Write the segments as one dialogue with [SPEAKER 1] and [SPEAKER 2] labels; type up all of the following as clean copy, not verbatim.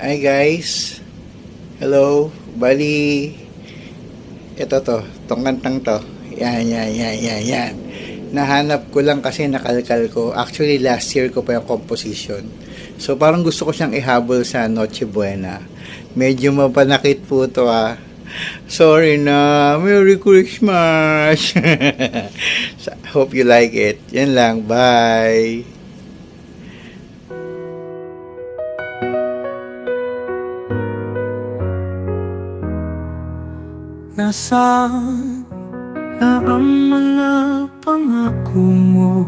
[SPEAKER 1] Hi guys, hello. Bali, ito tong kantang to. Yan. Nahanap ko lang kasi nakalkal ko. Actually, last year ko pa yung composition. So, parang gusto ko siyang ihabol sa Noche Buena. Medyo mapanakit po to Sorry na. Merry Christmas. Hope you like it. Yan lang. Bye.
[SPEAKER 2] Nasaan na ang mga pangako mo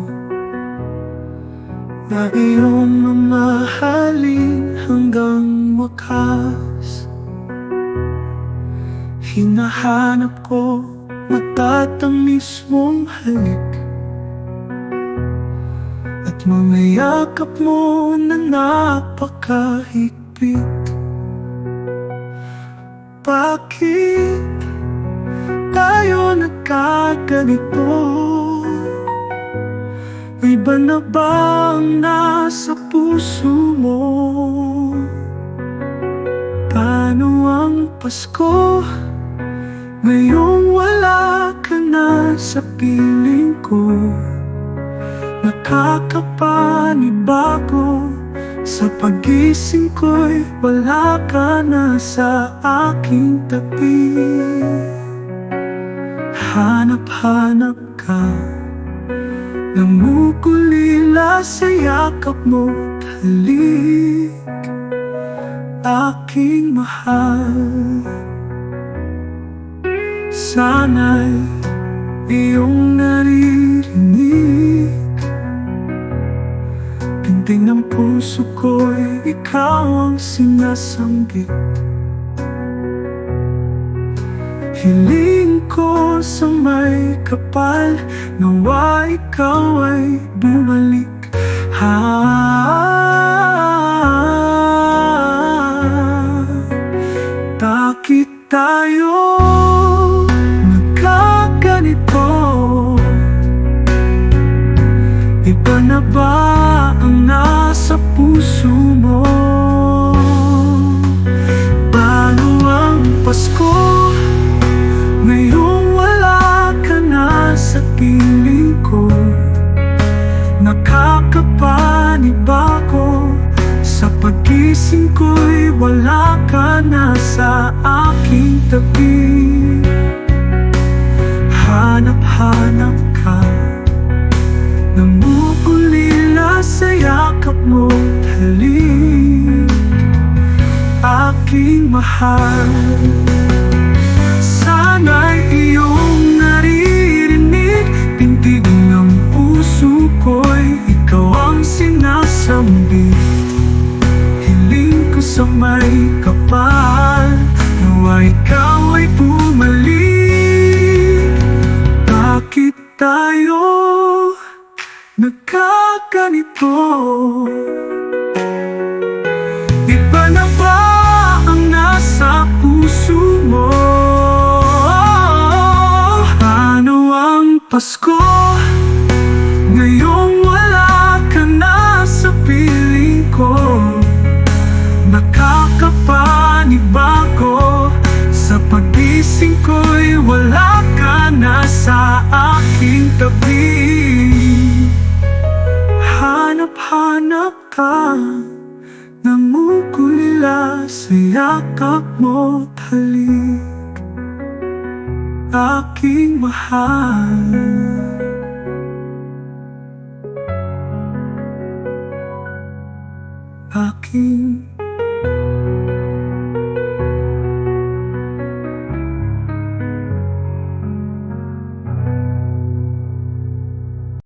[SPEAKER 2] na iyong mamahalin hanggang wakas? Hinahanap ko matatamis mong halik at mga yakap mo na napakahigpit. Bakit tayo nagkaganito? Iba na ba ang nasa puso mo? Paano ang Pasko ngayong wala ka na sa piling ko? Nakakapanibago, sa pagising ko'y wala ka na sa aking tabi. Hanap-hanap ka, namumulila sa yakap mo, halik, aking mahal. Sana'y iyong naririnig, pintig ng puso ko'y ikaw ang sinasanggit. Hiling ko sa may kapal, nawa ikaw ay bumalik. Bakit tayo nagkaganito? Iba na ba ang nasa puso mo? Paano ang Pasko ngayong wala ka na sa piling ko? Nakakapanibago, sa pagising ko'y wala ka na sa aking tabi. Hanap-hanap ka, namumulila sa yakap mo, halik, aking mahal. Sana'y iyong naririnig, pintig ng puso ko'y ikaw ang sinasambit. Hiling ko sa may kapal, nawa ikaw ay bumalik. Bakit tayo nagkaganito? Iba na ba ang nasa puso mo? Pasko ngayong wala ka na sa piling ko. Nakakapanibago, sa pagising ko'y wala ka na sa aking tabi. Hanap-hanap ka, namumulila sa yakap mo, halik, aking mahal. Aking